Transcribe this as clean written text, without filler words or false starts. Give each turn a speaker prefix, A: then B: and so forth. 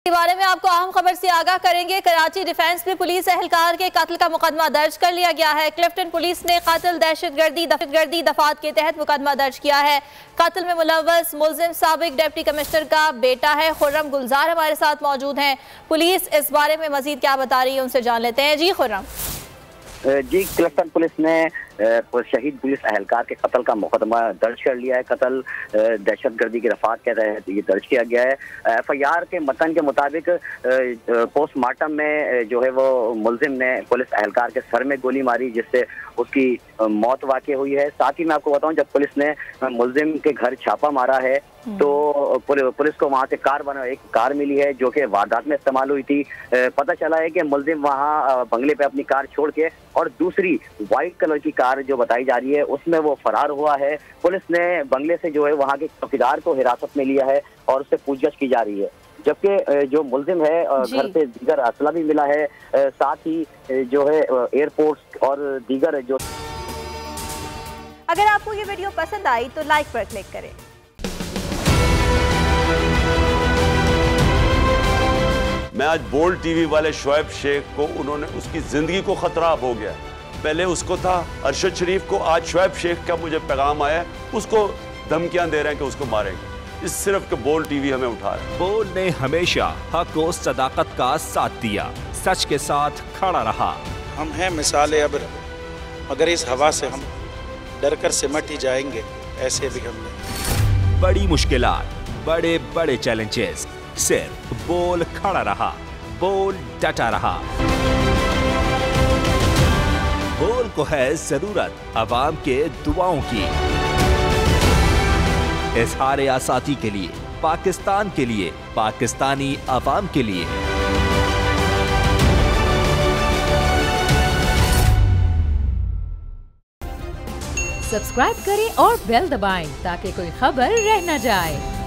A: के बारे में आपको अहम खबर से आगाह करेंगे। कराची डिफेंस में पुलिस एहलकार के कत्ल का मुकदमा दर्ज कर लिया गया है। क्लिफ्टन पुलिस ने कत्ल दहशतगर्दी दफात के तहत मुकदमा दर्ज किया है। कत्ल में मुलव्वस मुल्जिम साबिक डिप्टी कमिश्नर का बेटा है। खुर्रम गुलजार हमारे साथ मौजूद हैं। पुलिस इस बारे में मजीद क्या बता रही है, उनसे जान लेते हैं। जी खुर्रम।
B: जी, क्लिफ्टन पुलिस ने शहीद पुलिस एहलकार के कत्ल का मुकदमा दर्ज कर लिया है। कत्ल दहशतगर्दी की रफात के तहत ये दर्ज किया गया है। एफआईआर के मतन के मुताबिक पोस्टमार्टम में जो है वो मुल्जिम ने पुलिस एहलकार के सर में गोली मारी, जिससे उसकी मौत वाक़ई हुई है। साथ ही मैं आपको बताऊं, जब पुलिस ने मुल्जिम के घर छापा मारा है तो पुलिस को वहां से एक कार मिली है जो कि वारदात में इस्तेमाल हुई थी। पता चला है कि मुल्जिम वहां बंगले पे अपनी कार छोड़ के और दूसरी वाइट कलर की कार जो बताई जा रही है उसमें वो फरार हुआ है। पुलिस ने बंगले से जो है वहां के चौकीदार को हिरासत में लिया है और उससे पूछताछ की जा रही है, जबकि जो मुल्जिम है घर से दीगर असला भी मिला है। साथ ही जो है एयरपोर्ट और दीगर जो।
A: अगर आपको ये वीडियो पसंद आई तो लाइक पर क्लिक करें।
C: मैं आज बोल्ड टीवी वाले शोएब शेख को, उन्होंने उसकी जिंदगी को खतरा अब हो गया। पहले उसको था अरशद शरीफ को, आज शोएब शेख का मुझे पैगाम आया, उसको धमकियां दे रहे हैं कि उसको मारेंगे। इस सिर्फ के बोल्ड टीवी हमें उठा रहा है।
D: बोल्ड ने हमेशा हक और सदाकत का साथ दिया, सच के साथ खड़ा रहा।
E: हम हैं मिसाल अब्र, मगर इस हवा से हम डर कर सिमट ही जाएंगे, ऐसे भी हमने।
D: बड़ी मुश्किलात, बड़े बड़े चैलेंजेस, सिर्फ बोल खड़ा रहा, बोल डटा रहा। बोल को है जरूरत अवाम के दुआओं की। इज़हार आसाती के लिए, पाकिस्तान के लिए, पाकिस्तानी अवाम के लिए।
F: सब्सक्राइब करें और बेल दबाएं ताकि कोई खबर रह न जाए।